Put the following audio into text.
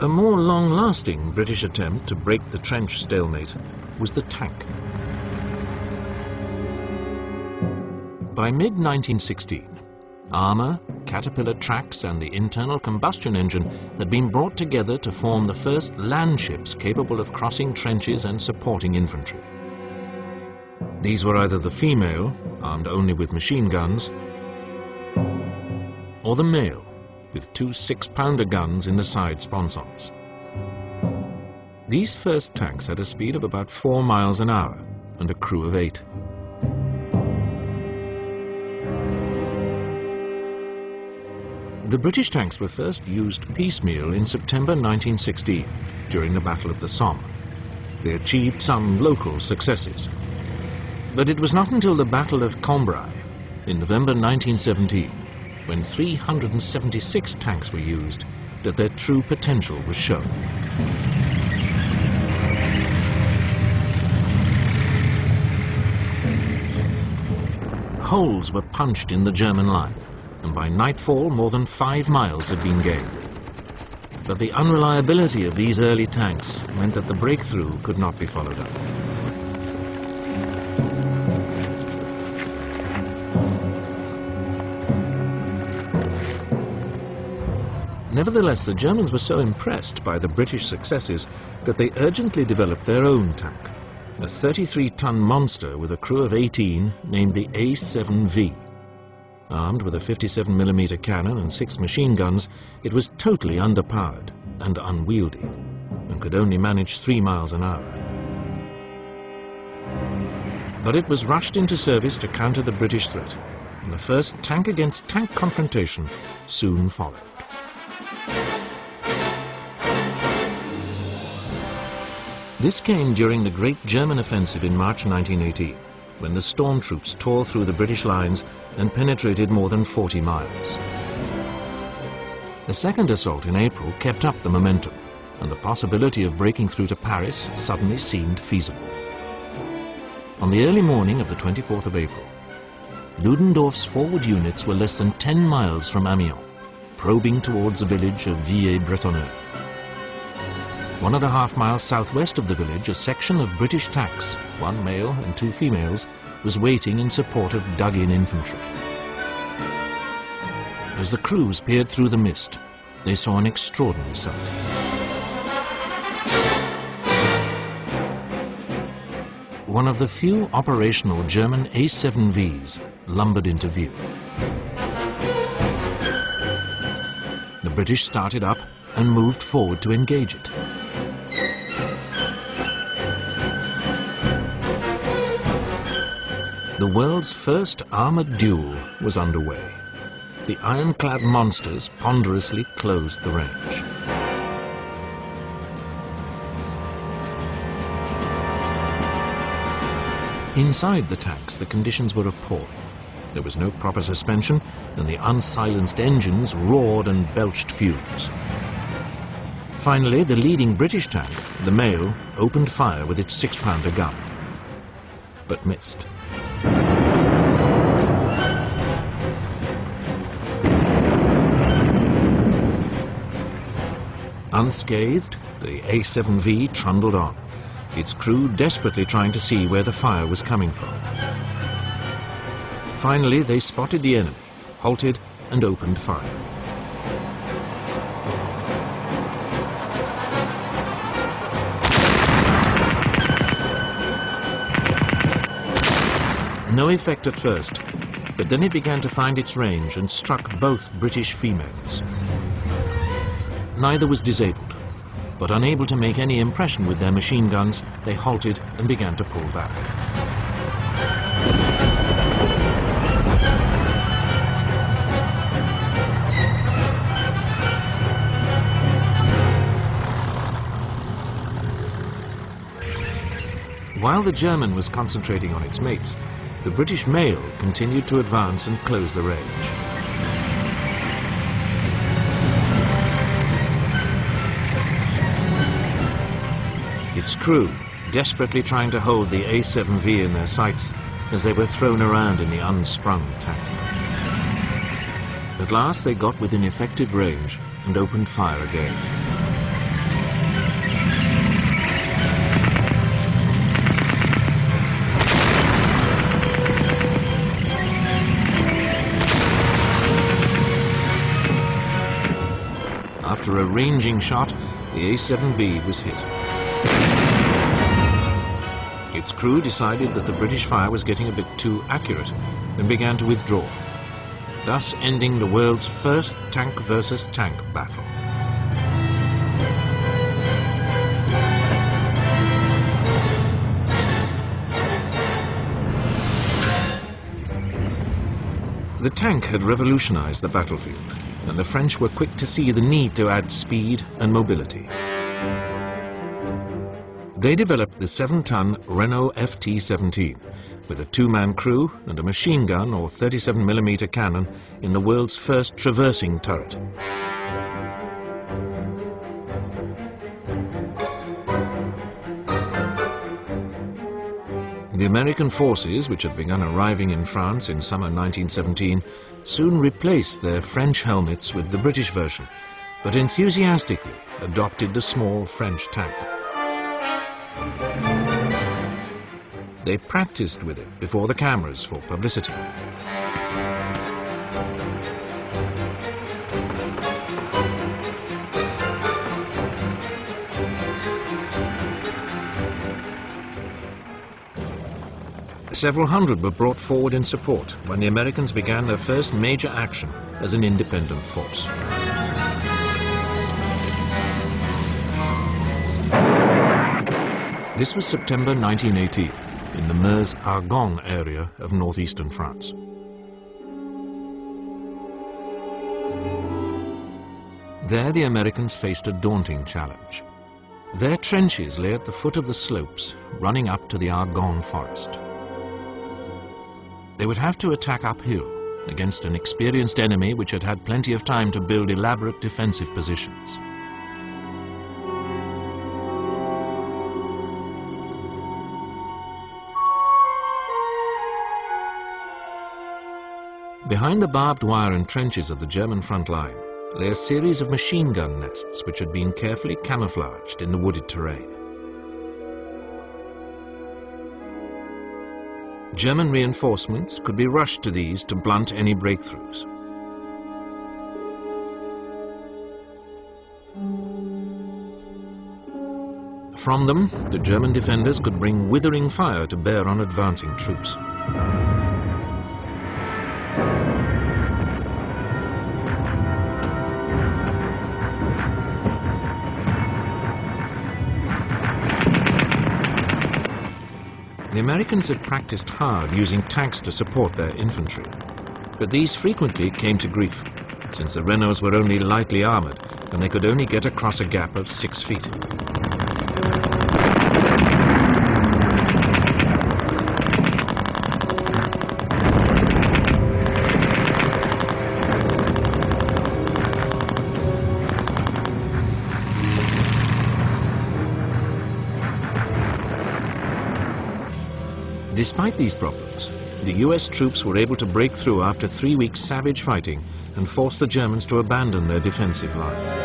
A more long-lasting British attempt to break the trench stalemate was the tank. By mid-1916, armour, caterpillar tracks and the internal combustion engine had been brought together to form the first land ships capable of crossing trenches and supporting infantry. These were either the female, armed only with machine guns, or the male, with two 6-pounder guns in the side sponsons. These first tanks had a speed of about 4 miles an hour and a crew of 8. The British tanks were first used piecemeal in September 1916 during the Battle of the Somme. They achieved some local successes. But it was not until the Battle of Cambrai in November 1917, when 376 tanks were used, that their true potential was shown. Holes were punched in the German line, and by nightfall more than 5 miles had been gained. But the unreliability of these early tanks meant that the breakthrough could not be followed up. Nevertheless, the Germans were so impressed by the British successes that they urgently developed their own tank, a 33-ton monster with a crew of 18 named the A7V. Armed with a 57mm cannon and 6 machine guns, it was totally underpowered and unwieldy, and could only manage 3 miles an hour. But it was rushed into service to counter the British threat, and the first tank-against-tank confrontation soon followed. This came during the Great German Offensive in March 1918, when the storm troops tore through the British lines and penetrated more than 40 miles. The second assault in April kept up the momentum, and the possibility of breaking through to Paris suddenly seemed feasible. On the early morning of the 24th of April, Ludendorff's forward units were less than 10 miles from Amiens, probing towards the village of Villers-Bretonneux. 1.5 miles southwest of the village, a section of British tanks, 1 male and 2 females, was waiting in support of dug-in infantry. As the crews peered through the mist, they saw an extraordinary sight. One of the few operational German A7Vs lumbered into view. The British started up and moved forward to engage it. The world's first armoured duel was underway. The ironclad monsters ponderously closed the range. Inside the tanks, the conditions were appalling. There was no proper suspension, and the unsilenced engines roared and belched fumes. Finally, the leading British tank, the male, opened fire with its 6-pounder gun, but missed. Unscathed, the A7V trundled on, its crew desperately trying to see where the fire was coming from. Finally, they spotted the enemy, halted, and opened fire. No effect at first, but then it began to find its range and struck both British females. Neither was disabled, but unable to make any impression with their machine guns, they halted and began to pull back. While the German was concentrating on its mates, the British male continued to advance and close the range. Its crew, desperately trying to hold the A7V in their sights as they were thrown around in the unsprung tank. At last they got within effective range and opened fire again. After a ranging shot, the A-7V was hit. Its crew decided that the British fire was getting a bit too accurate and began to withdraw, thus ending the world's first tank versus tank battle. The tank had revolutionized the battlefield, and the French were quick to see the need to add speed and mobility. They developed the 7-ton Renault FT-17 with a 2-man crew and a machine gun or 37mm cannon in the world's first traversing turret. The American forces, which had begun arriving in France in summer 1917, soon replaced their French helmets with the British version, but enthusiastically adopted the small French tank. They practiced with it before the cameras for publicity. Several hundred were brought forward in support when the Americans began their first major action as an independent force. This was September 1918 in the Meuse-Argonne area of northeastern France. There the Americans faced a daunting challenge. Their trenches lay at the foot of the slopes running up to the Argonne forest. They would have to attack uphill against an experienced enemy which had had plenty of time to build elaborate defensive positions. Behind the barbed wire and trenches of the German front line lay a series of machine gun nests which had been carefully camouflaged in the wooded terrain. German reinforcements could be rushed to these to blunt any breakthroughs. From them, the German defenders could bring withering fire to bear on advancing troops. The Americans had practiced hard using tanks to support their infantry, but these frequently came to grief, since the Renaults were only lightly armored and they could only get across a gap of 6 feet. Despite these problems, the US troops were able to break through after 3 weeks' savage fighting and force the Germans to abandon their defensive line.